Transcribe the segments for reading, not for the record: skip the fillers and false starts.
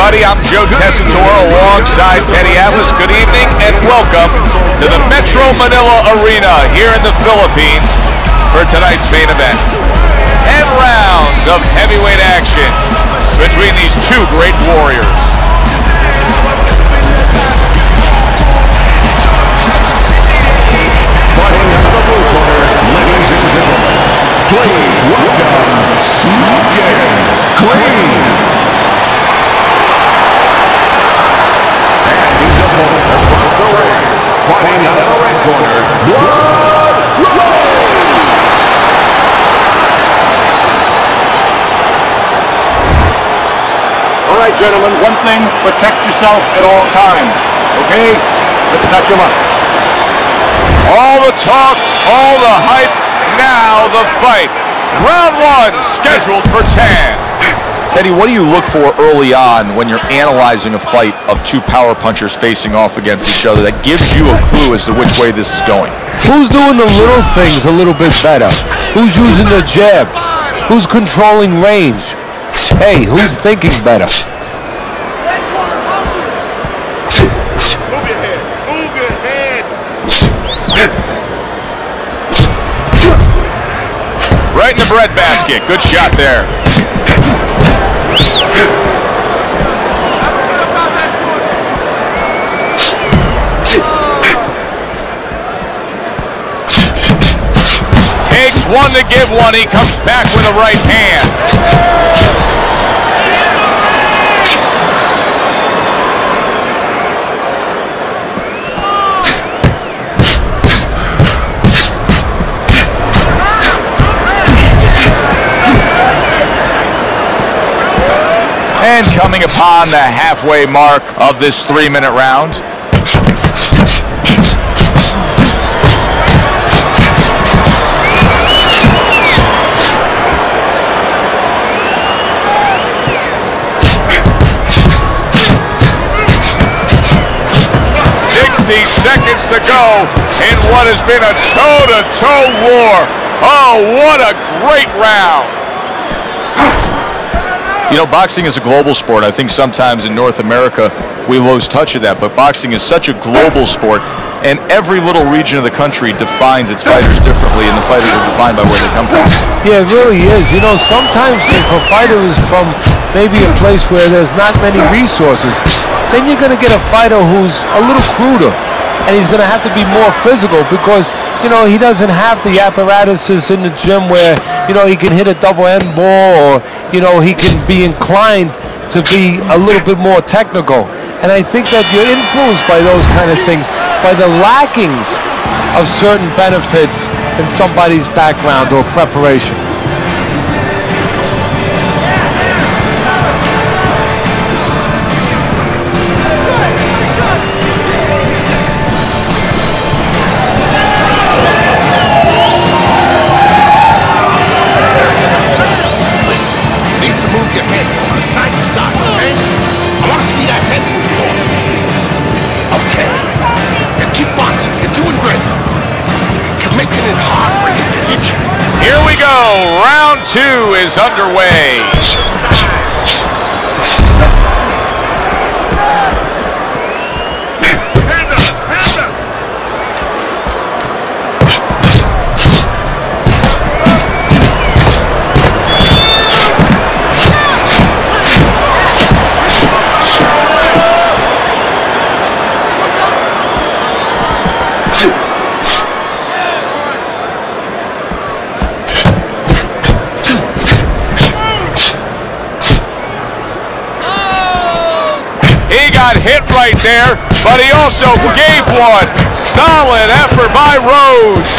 everybody. I'm Joe Tessitore alongside Teddy Atlas. Good evening and welcome to the Metro Manila Arena here in the Philippines for tonight's main event. 10 rounds of heavyweight action between these two great warriors. Fighting out of the blue corner, ladies and gentlemen, please welcome Smoking Greene. And his opponent across the ring, fighting out of the red corner, Blood Rose. All right, gentlemen, one thing, protect yourself at all times, okay? Let's touch him up. All the talk, all the hype, now the fight. Round one, scheduled for 10. Teddy, what do you look for early on when you're analyzing a fight of two power punchers facing off against each other that gives you a clue as to which way this is going? Who's doing the little things a little bit better? Who's using the jab? Who's controlling range? Hey, who's thinking better? Right in the breadbasket. Good shot there. Takes one to give one. He comes back with a right hand. And coming upon the halfway mark of this 3-minute round. Seconds to go in what has been a toe-to-toe war. Oh, what a great round. You know, boxing is a global sport. I think sometimes in North America we lose touch of that, but boxing is such a global sport, and every little region of the country defines its fighters differently, and the fighters are defined by where they come from. Yeah, it really is. You know, sometimes if a fighter is from maybe a place where there's not many resources, then you're going to get a fighter who's a little cruder, and he's going to have to be more physical because, you know, he doesn't have the apparatuses in the gym where, you know, he can hit a double end ball or, you know, he can be inclined to be a little bit more technical. And I think that you're influenced by those kind of things, by the lackings of certain benefits in somebody's background or preparation. Round two is underway. Hit right there, but he also gave one. Solid effort by Rose.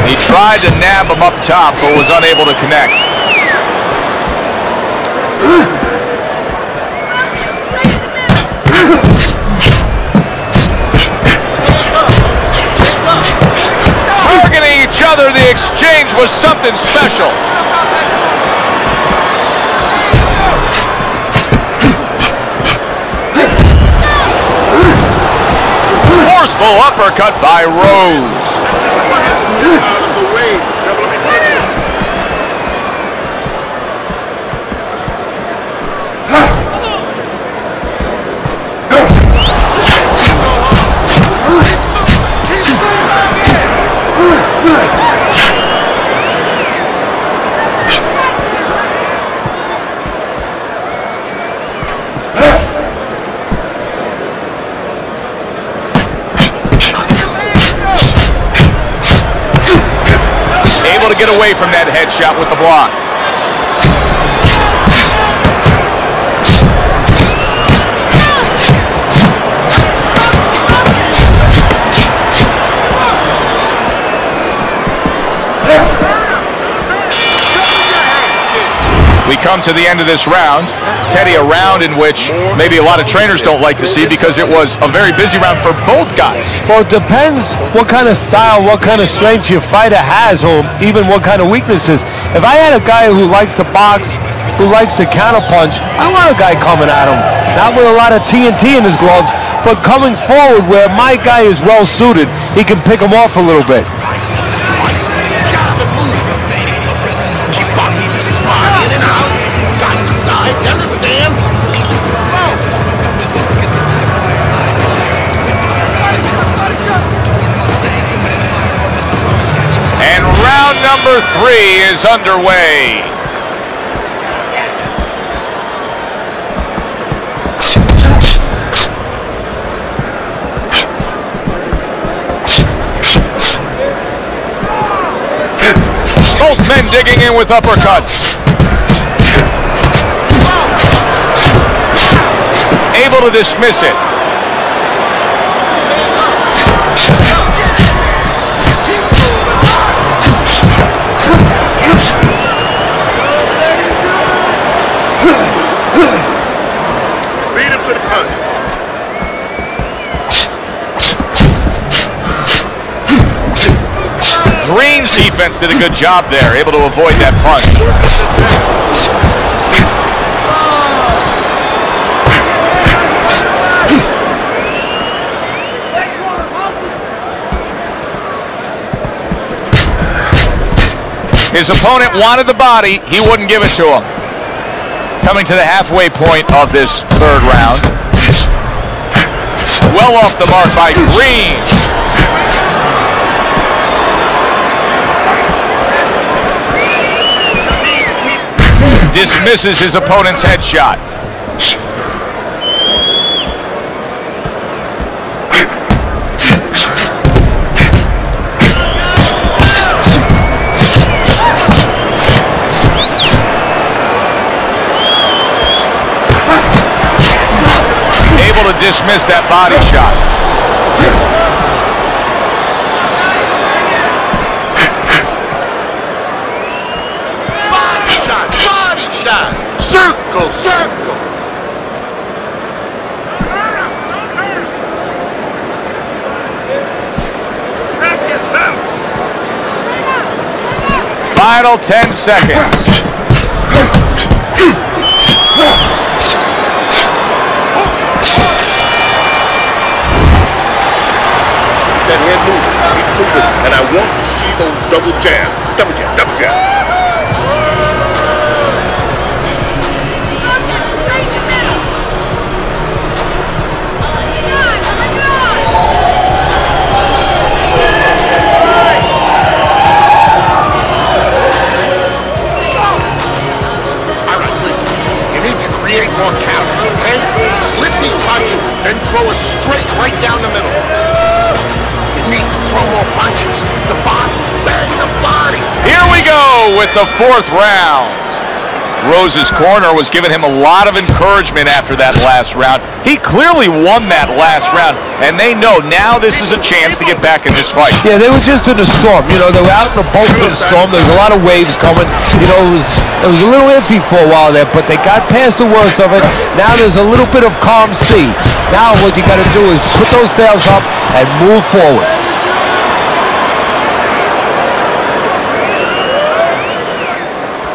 He tried to nab him up top, but was unable to connect. Each other, the exchange was something special. Forceful uppercut by Rose. get away from that headshot with the block. We come to the end of this round. Teddy, a round in which maybe a lot of trainers don't like to see because it was a very busy round for both guys. Well, it depends what kind of style, what kind of strength your fighter has, or even what kind of weaknesses. If I had a guy who likes to box, who likes to counterpunch, I want a guy coming at him. Not with a lot of TNT in his gloves, but coming forward where my guy is well suited. He can pick him off a little bit. And round number 3 is underway. Both men digging in with uppercuts. Able to dismiss it. Lead him to the punch. Greene's defense did a good job there, able to avoid that punch. His opponent wanted the body, he wouldn't give it to him. Coming to the halfway point of this third round. Well off the mark by Greene. Dismisses his opponent's headshot. Able to dismiss that body shot. Body shot. Circle, circle. Final 10 seconds. That head move, keep moving, and I want to see those double jabs. Double jab, double jab. All right, listen, you need to create more counters, okay? Slip these punches, then throw a straight right down the middle. Need to throw more punches. The body, bang the body. Here we go with the 4th round. Rose's corner was giving him a lot of encouragement after that last round. He clearly won that last round, and they know now this is a chance to get back in this fight. Yeah, they were just in a storm. You know, they were out in a boat in a storm. There was a lot of waves coming. You know, it was a little iffy for a while there, but they got past the worst of it. Now there's a little bit of calm sea. Now what you got to do is put those sails up and move forward.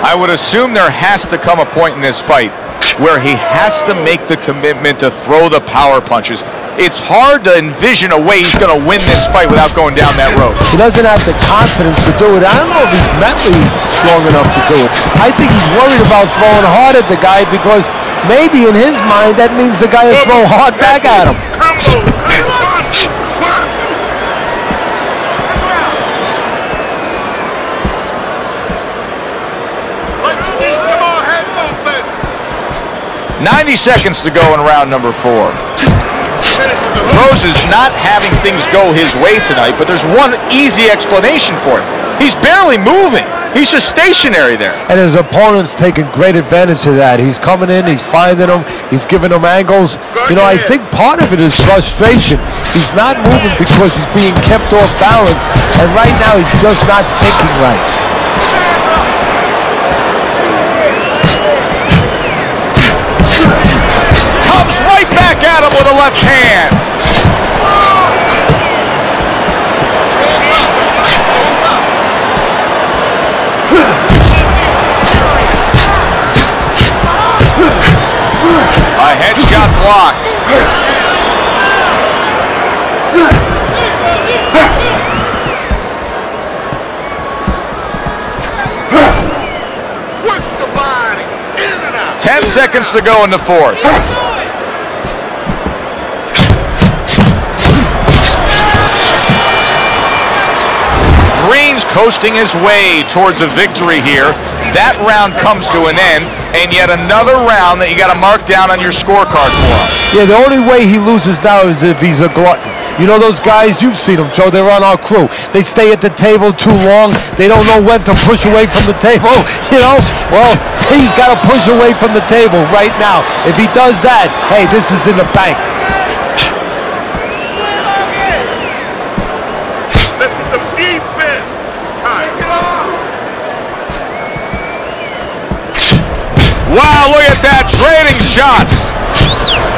I would assume there has to come a point in this fight where he has to make the commitment to throw the power punches. It's hard to envision a way he's going to win this fight without going down that road. He doesn't have the confidence to do it. I don't know if he's mentally strong enough to do it. I think he's worried about throwing hard at the guy because maybe in his mind that means the guy will throw hard back at him. Combo. 90 seconds to go in round number 4. Rose is not having things go his way tonight, but there's one easy explanation for it. He's barely moving. He's just stationary there. And his opponent's taking great advantage of that. He's coming in, he's finding them, he's giving them angles. You know, I think part of it is frustration. He's not moving because he's being kept off balance, and right now he's just not thinking right. Comes right back at him with a left hand. A headshot blocked. Push the body. In and out. 10 seconds to go in the fourth. Greene's coasting his way towards a victory here. That round comes to an end, and yet another round that you got to mark down on your scorecard for him. Yeah, the only way he loses now is if he's a glutton. You know those guys, you've seen them, Joe, they're on our crew. They stay at the table too long. They don't know when to push away from the table, you know? Well, he's got to push away from the table right now. If he does that, hey, this is in the bank. This is some defense. Wow, look at that, trading shots.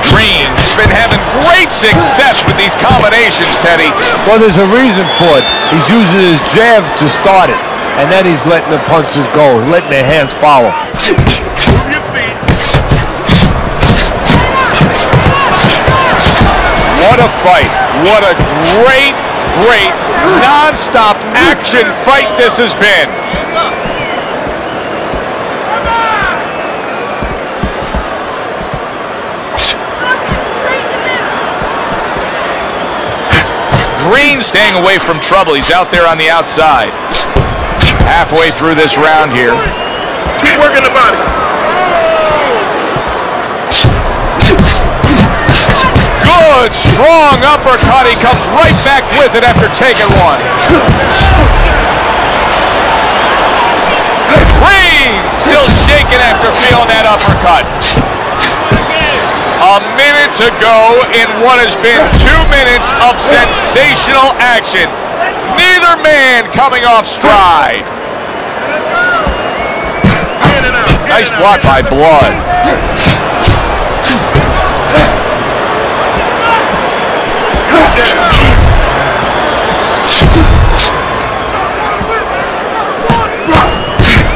Greene's been having great success with these combinations, Teddy. Well, there's a reason for it. He's using his jab to start it, and then he's letting the punches go, letting the hands follow. Move your feet. What a fight. What a great, great, non-stop action fight this has been. Greene staying away from trouble. He's out there on the outside. Halfway through this round here. Keep working the body. Good, strong uppercut. He comes right back with it after taking one. Greene still shaking after feeling that uppercut. A minute to go in what has been 2 minutes of sensational action. Neither man coming off stride. Nice block by Blood.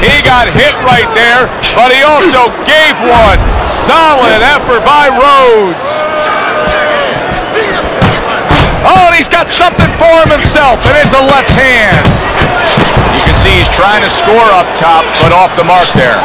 He got hit right there, but he also gave one. Solid effort by Rhodes. Oh, and he's got something for himself, and it's a left hand. You can see he's trying to score up top, but off the mark there.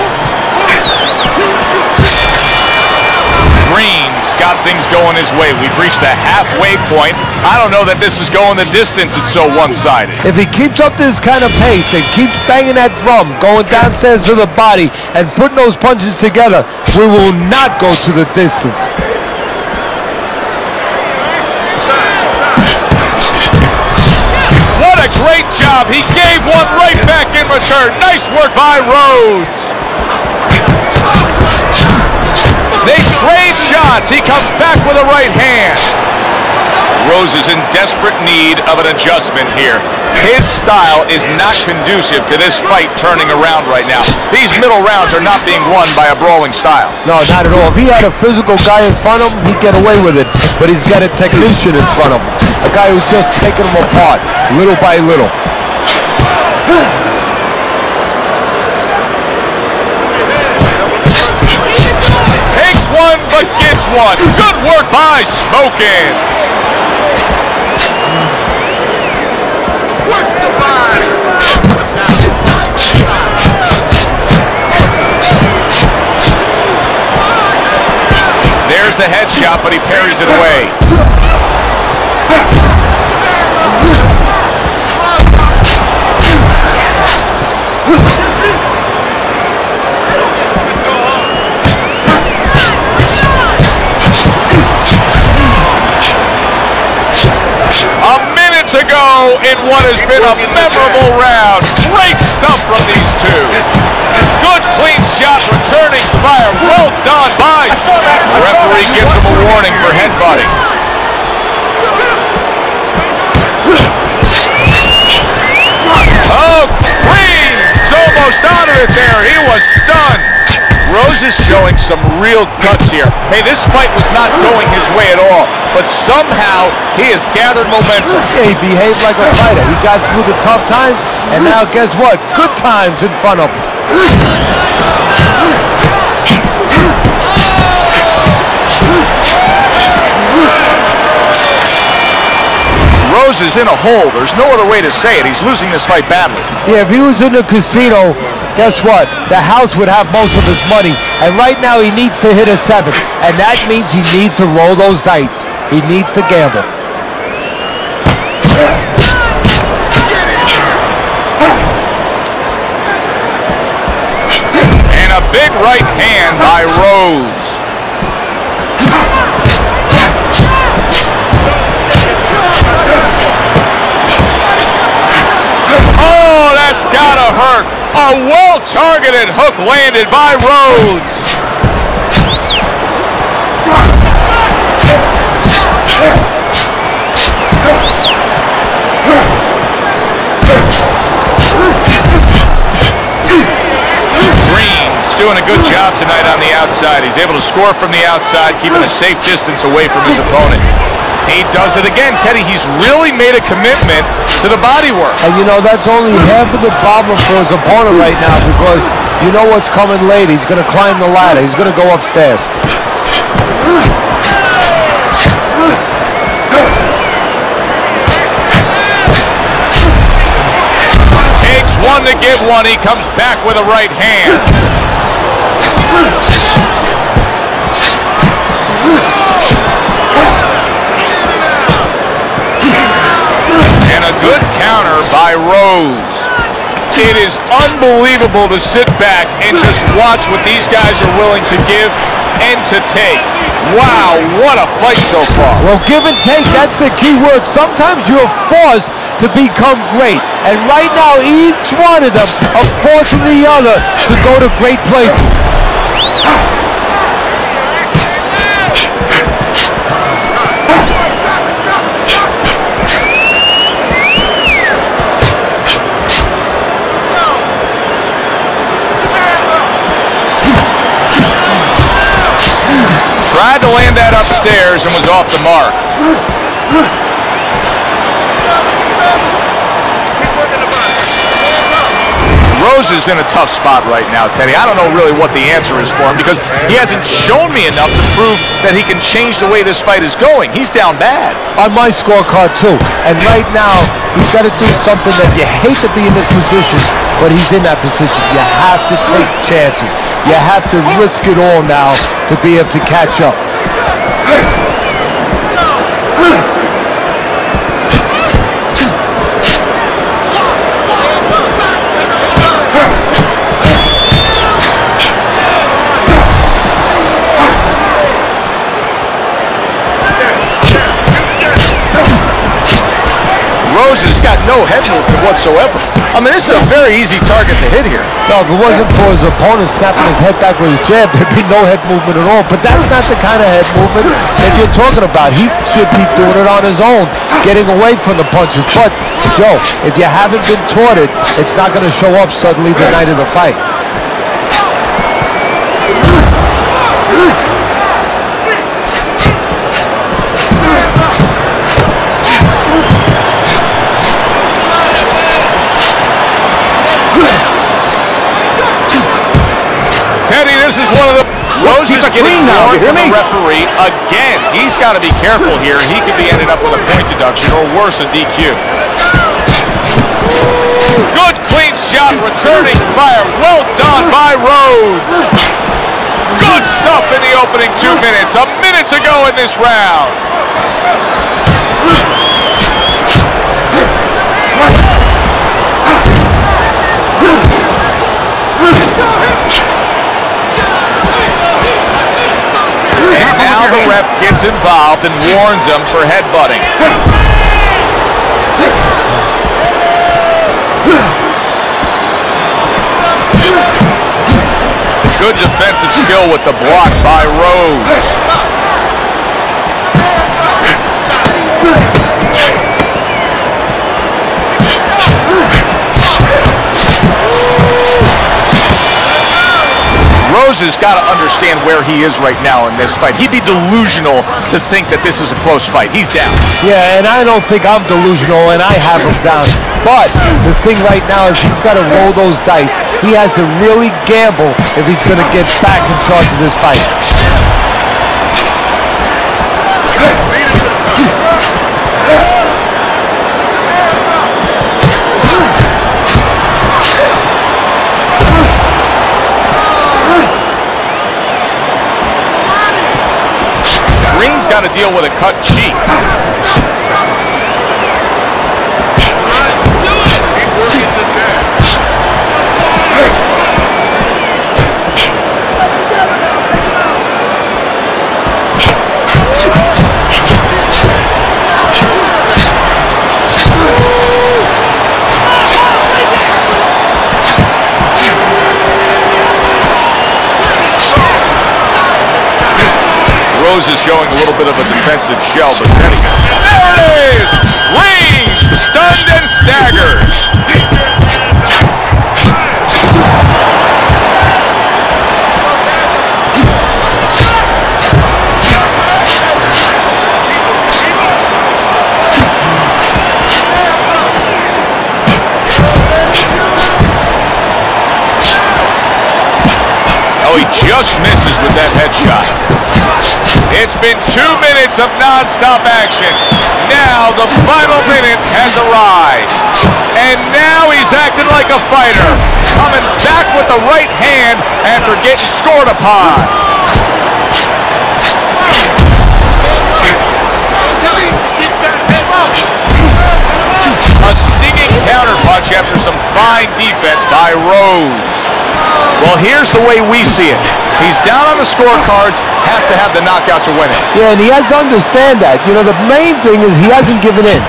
Greene's got things going his way. We've reached the halfway point. I don't know that this is going the distance. It's so one-sided. If he keeps up this kind of pace and keeps banging that drum, going downstairs to the body and putting those punches together, we will not go to the distance. What a great job. He gave one right back in return. Nice work by Rhodes. They trade shots. He comes back with a right hand. Rhodes is in desperate need of an adjustment here. His style is not conducive to this fight turning around right now. These middle rounds are not being won by a brawling style. No, not at all. If he had a physical guy in front of him, he'd get away with it. But he's got a technician in front of him. A guy who's just taking him apart, little by little. Takes one, but gets one. Good work by Smokin'. Work the body. There's the headshot, but he parries it away. A minute to go go in what has been a memorable round. Great stuff from these two. Good clean shot, returning fire. Well done by. The referee gives him a warning for headbutting. Oh, Greene's almost out of it there. He was stunned. Rose is showing some real guts here. Hey, this fight was not going his way at all, but somehow he has gathered momentum. Yeah, he behaved like a fighter. He got through the tough times, and now guess what? Good times in front of him. Rose is in a hole. There's no other way to say it. He's losing this fight badly. Yeah, if he was in the casino, guess what? The house would have most of his money. And right now he needs to hit a 7. And that means he needs to roll those dice. He needs to gamble. And a big right hand by Rose. Oh, that's gotta hurt. A well-targeted hook landed by Rhodes. Greene's doing a good job tonight on the outside. He's able to score from the outside, keeping a safe distance away from his opponent. He does it again, Teddy. He's really made a commitment to the body work. And you know, that's only half of the problem for his opponent right now, because you know what's coming later. He's going to climb the ladder. He's going to go upstairs. Takes one to give one. He comes back with a right hand. And a good counter by Rose. It is unbelievable to sit back and just watch what these guys are willing to give and to take. Wow, what a fight so far. Well, give and take, that's the key word. Sometimes you're forced to become great. And right now, each one of them are forcing the other to go to great places. Tried to land that upstairs and was off the mark. Rose is in a tough spot right now, Teddy. I don't know really what the answer is for him, because he hasn't shown me enough to prove that he can change the way this fight is going. He's down bad. On my scorecard, too. And right now, he's got to do something that you hate to be in this position, but he's in that position. You have to take chances. You have to risk it all now to be able to catch up. Rose has got no head movement whatsoever. I mean, this is a very easy target to hit here. No, if it wasn't for his opponent snapping his head back with his jab, there'd be no head movement at all. But that's not the kind of head movement that you're talking about. He should be doing it on his own, getting away from the punches. But, Joe, if you haven't been taught it, it's not going to show up suddenly the night of the fight. Teddy, this is one of the... Rose is getting more from the referee again. He's got to be careful here. He could be ended up with a point deduction or worse, a DQ. Good clean shot, returning fire. Well done by Rose. Good stuff in the opening 2 minutes. A minute to go in this round. And now the ref gets involved and warns him for headbutting. Good defensive skill with the block by Rose. Rose has got to understand where he is right now in this fight. He'd be delusional to think that this is a close fight. He's down. Yeah, and I don't think I'm delusional, and I have him down. But the thing right now is he's got to roll those dice. He has to really gamble if he's going to get back in charge of this fight. Greene's got to deal with a cut cheek. Rose is showing a little bit of a defensive shell, but then there it is! Greene stunned and staggered. Oh, he just misses with that headshot. It's been 2 minutes of non-stop action. Now the final minute has arrived. And now he's acting like a fighter. Coming back with the right hand after getting scored upon. A stinging counterpunch after some fine defense by Rose. Well, here's the way we see it. He's down on the scorecards, has to have the knockout to win it. Yeah, and he has to understand that. You know, the main thing is he hasn't given in.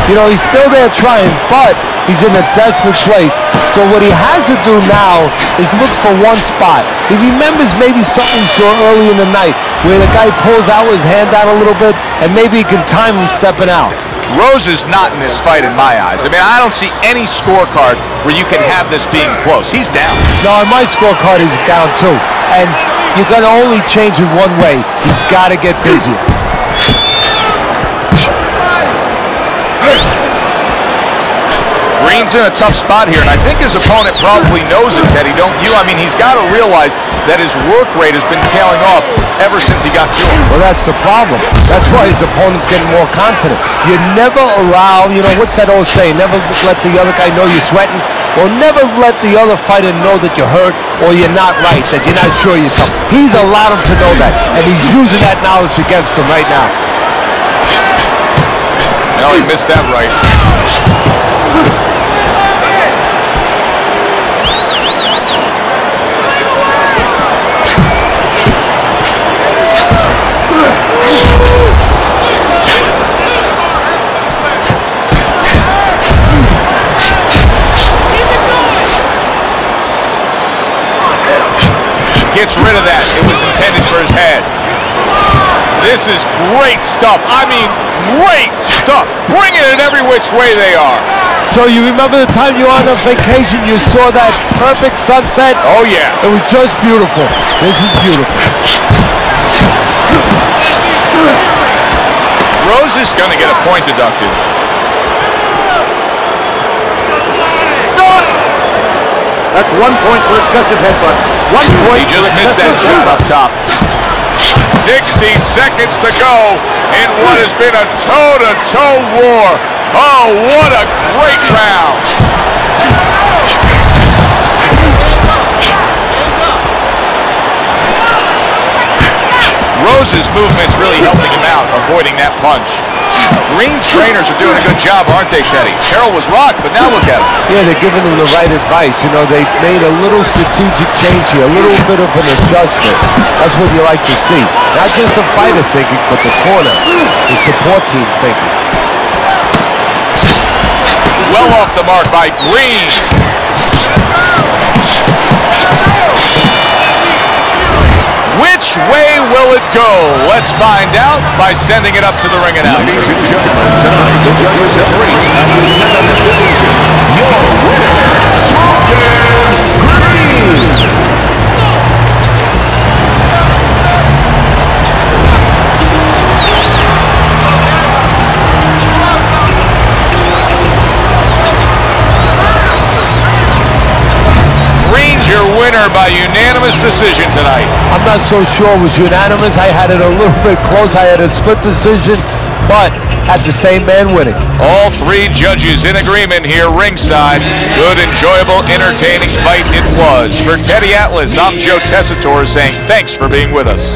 You know, he's still there trying, but he's in a desperate place. So what he has to do now is look for one spot. He remembers maybe something he saw early in the night where the guy pulls out his hand down a little bit, and maybe he can time him stepping out. Rose is not in this fight in my eyes. I mean, I don't see any scorecard where you can have this being close. He's down. No, on my scorecard he's down too. And you're going to only change it one way. He's got to get busier. Greene's in a tough spot here, and I think his opponent probably knows it, Teddy, don't you? I mean, he's got to realize that his work rate has been tailing off ever since he got to him. Well, that's the problem. That's why his opponent's getting more confident. You never allow, you know, what's that old saying? Never let the other guy know you're sweating. Or never let the other fighter know that you're hurt or you're not right, that you're not sure of yourself. He's allowed him to know that, and he's using that knowledge against him right now. No, he missed that right. Gets rid of that. It was intended for his head. This is great stuff. I mean, great stuff. Bringing it every which way they are. So you remember the time you were on a vacation, you saw that perfect sunset? Oh, yeah. It was just beautiful. This is beautiful. Rose is going to get a point deducted. That's 1 point for excessive headbutts. 1 point. He just missed that shot up top. 60 seconds to go in what has been a toe-to-toe war. Oh, what a great round. Rose's movement's really helping him out, avoiding that punch. Greene's trainers are doing a good job, aren't they, Teddy? Carroll was rocked, but now look at him. Yeah, they're giving him the right advice. You know, they made a little strategic change here, a little bit of an adjustment. That's what you like to see. Not just the fighter thinking, but the corner, the support team thinking. Well off the mark by Greene. Which way will it go? Let's find out by sending it up to the ring announcer. Ladies and gentlemen, tonight the judges have reached a unanimous decision. Your winner, Greene. Your winner by unanimous decision tonight. I'm not so sure it was unanimous. I had it a little bit close. I had a split decision, but had the same man winning. All three judges in agreement here ringside. Good, enjoyable, entertaining fight it was. For Teddy Atlas, I'm Joe Tessitore saying thanks for being with us.